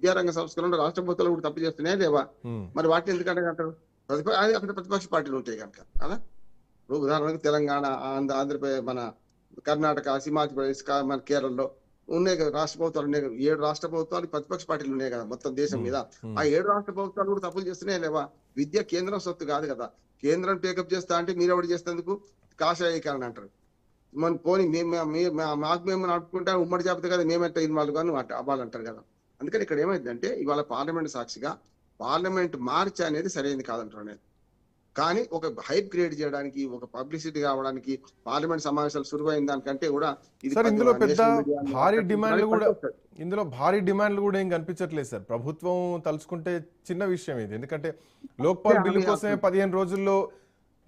విద్యారంగ సంస్కరణలో రాష్ట్ర ప్రభుత్వాలు కూడా తప్పు చేస్తున్నాయా లేవా? ఉమ్, మరి వాటిని ఎందుకంటే అంటారు? అది అక్కడ ప్రతిపక్ష పార్టీలు ఉంటాయి కనుక కదా. ఇప్పుడు ఉదాహరణకు తెలంగాణ, ఆంధ్రప్రదేశ్, మన కర్ణాటక, హిమాచల్ ప్రదేశ్, మన కేరళలో ఉన్నాయి కదా రాష్ట్ర ప్రభుత్వాలు ఉన్నాయి కదా. 7 రాష్ట్ర ప్రభుత్వాలు ప్రతిపక్ష పార్టీలు ఉన్నాయి కదా మొత్తం దేశం ఉమ్, మీద. ఆ ఉమ్. 7 రాష్ట్ర ప్రభుత్వాలు కూడా తప్పులు చేస్తున్నాయా లేవా? విద్య కేంద్రం సొత్తు కాదు కదా. కేంద్రం టేకప్ చేస్తా అంటే మీరు ఎవరు చేస్తేందుకు కాషాయీకరణ అంటారు. మన పోనీ మాకు మేము నడుపుకుంటా ఉమ్మడి జాబితా కదా మేమెంత ఇన్వాల్వ్ కానీ వాళ్ళు అంటారు కదా. అందుకని ఇక్కడ ఏమైందంటే ఇవాళ పార్లమెంట్ సాక్షిగా పార్లమెంట్ మార్చ్ అనేది సరైనది కాదంటారు నేను. కానీ ఒక హైప్ క్రియేట్ చేయడానికి, ఒక పబ్లిసిటీ కావడానికి, పార్లమెంట్ సమావేశాలు సురువైన దానికంటే కూడా ఇది సార్ ఇందులో పెద్ద నేషనల్ మీడియా భారీ డిమాండ్లు కూడా పనికొస్తుంది. ఏం కనిపించట్లేదు సార్. ప్రభుత్వం తలుచుకుంటే చిన్న విషయం ఇది. ఎందుకంటే లోక్పాల్ బిల్లు కోసమే 15 రోజుల్లో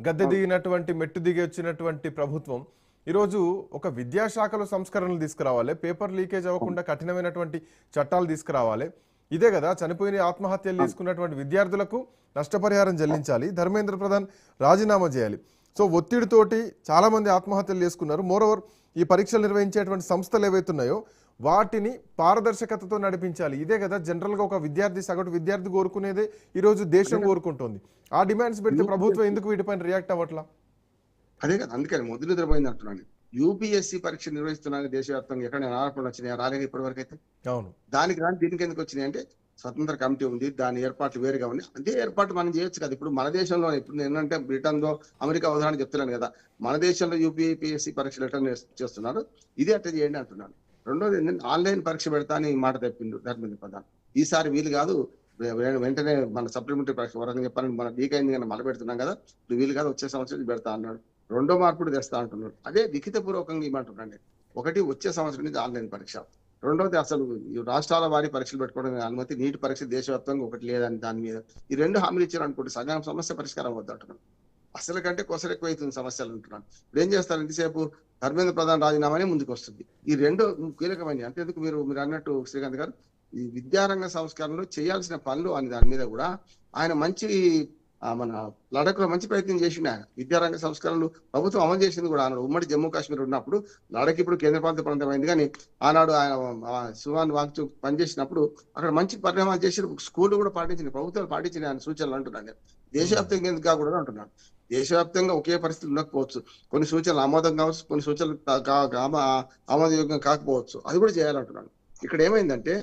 గద్దె దిగినటువంటి మెట్టు దిగి వచ్చినటువంటి ప్రభుత్వం ఈరోజు ఒక విద్యాశాఖలో సంస్కరణలు తీసుకురావాలి, పేపర్ లీకేజ్ అవ్వకుండా కఠినమైనటువంటి చట్టాలు తీసుకురావాలి. ఇదే కదా చనిపోయిన ఆత్మహత్యలు తీసుకున్నటువంటి విద్యార్థులకు నష్టపరిహారం చెల్లించాలి, ధర్మేంద్ర ప్రధాన్ రాజీనామా చేయాలి. సో ఒత్తిడితోటి చాలా మంది ఆత్మహత్యలు చేసుకున్నారు. మోరోవర్ ఈ పరీక్షలు నిర్వహించేటువంటి సంస్థలు ఏవైతున్నాయో వాటిని పారదర్శకతతో నడిపించాలి. ఇదే కదా జనరల్గా ఒక సగటు విద్యార్థి కోరుకునేదే ఈరోజు దేశం కోరుకుంటుంది. ఆ డిమాండ్స్ పెడితే ప్రభుత్వం ఎందుకు వీటిపైన రియాక్ట్ అవ్వట్లా? అదే కదా, అందుకని మొదలు నిద్రపోయింది అంటున్నాను. యూపీఎస్సీ పరీక్ష నిర్వహిస్తున్నాను దేశవ్యాప్తంగా, ఎక్కడ ఆరోపణలు వచ్చినాయి రాలేదు ఇప్పటి అయితే. అవును, దానికి దీనికి ఎందుకు వచ్చినాయి అంటే స్వతంత్ర కమిటీ ఉంది, దాని ఏర్పాట్లు వేరుగా ఉంది. అదే ఏర్పాటు మనం చేయొచ్చు కదా. ఇప్పుడు మన దేశంలో ఇప్పుడు ఏంటంటే బ్రిటన్ లో, అమెరికా ఉదాహరణ చెప్తున్నాను కదా. మన దేశంలో యూపీఎస్సీ పరీక్షలు ఎట్లా చేస్తున్నారు, ఇదే అట్లా చేయండి అంటున్నాను. రెండోది ఏంటంటే ఆన్లైన్ పరీక్ష పెడతా అని మాట తెప్పిండు ధర్మేంద్ర ప్రధాన్. ఈసారి వీలు కాదు, వెంటనే మన సప్లిమెంటరీ పరీక్ష వరకు చెప్పాలని మన వీక్ అయింది కానీ మళ్ళీ పెడుతున్నాం కదా, ఇప్పుడు వీలు కాదు వచ్చే సంవత్సరం పెడతా అన్నాడు. రెండో మార్పుడు తెస్తా అంటున్నాడు. అదే లిఖిత పూర్వకంగా ఇవ్వమంటున్నాండి. ఒకటి వచ్చే సంవత్సరం నుంచి ఆన్లైన్ పరీక్ష, రెండోది అసలు ఈ రాష్ట్రాల వారి పరీక్షలు పెట్టుకోవడం అనుమతి, నీటి పరీక్ష దేశవ్యాప్తంగా ఒకటి లేదని దాని మీద ఈ 2 హామీలు ఇచ్చారు అనుకోండి, సగం సమస్య పరిష్కారం అవుద్ది అంటున్నాను. అసలు కంటే కొసరు ఎక్కువ అవుతుంది సమస్యలు అంటున్నాను. ఇప్పుడు ఏం చేస్తారు, ఇంతసేపు ధర్మేంద్ర ప్రధాన్ రాజీనామానే ముందుకు వస్తుంది. ఈ 2 కీలకమైన అంతేందుకు మీరు అన్నట్టు శ్రీకాంత్ గారు, ఈ విద్యారంగ సంస్కరణలో చేయాల్సిన పనులు అని దాని మీద కూడా ఆయన మంచి మన లడఖ్లో మంచి ప్రయత్నం చేసిండు. ఆయన విద్యారంగ సంస్కరణలు ప్రభుత్వం అమలు చేసింది కూడా. ఆనాడు ఉమ్మడి జమ్మూ కాశ్మీర్ ఉన్నప్పుడు, లడఖ్ ఇప్పుడు కేంద్రపాలిత ప్రాంతం అయింది కానీ ఆనాడు ఆయన సువాన్ వాంగ్చుక్ పనిచేసినప్పుడు అక్కడ మంచి పరిణామాలు చేసి స్కూల్ కూడా పాటించింది, ప్రభుత్వాలు పాటించిన ఆయన సూచనలు అంటున్నాను నేను. దేశవ్యాప్తంగా ఎందుకు కాకూడదు అంటున్నాను. దేశవ్యాప్తంగా ఒకే పరిస్థితి ఉండకపోవచ్చు, కొన్ని సూచనలు ఆమోదం కావచ్చు, కొన్ని సూచనలు ఆమోదయోగ్యం కాకపోవచ్చు, అది కూడా చేయాలంటున్నాను. ఇక్కడ ఏమైందంటే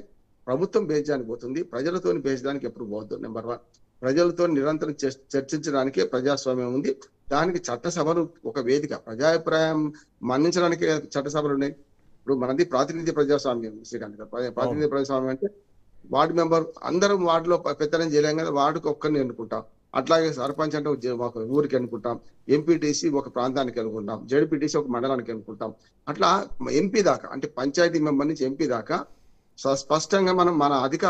ప్రభుత్వం బేజానికి పోతుంది, ప్రజలతో బేజడానికి ఎప్పుడు పోవద్దు. నెంబర్ 1, ప్రజలతో నిరంతరం చర్చించడానికే ప్రజాస్వామ్యం ఉంది. దానికి చట్టసభలు ఒక వేదిక, ప్రజాభిప్రాయం మన్నించడానికి చట్టసభలు ఉన్నాయి. ఇప్పుడు మనది ప్రాతినిధ్య ప్రజాస్వామ్యం శ్రీకాంత్ గారు. ప్రాతినిధ్య ప్రజాస్వామ్యం అంటే వార్డు మెంబర్ అందరం వార్డులో పెత్తనం చేయలేం కదా, వార్డుకి ఒక్కరిని ఎన్నుకుంటాం. అట్లాగే సర్పంచ్ అంటే ఒక ఊరికి ఎన్నుకుంటాం, ఎంపీటీసీ ఒక ప్రాంతానికి ఎన్నుకుంటాం, జడ్పీటీసీ ఒక మండలానికి ఎన్నుకుంటాం. అట్లా ఎంపీ దాకా అంటే పంచాయతీ మెంబర్ నుంచి ఎంపీ దాకా స్పష్టంగా మనం మన అధికార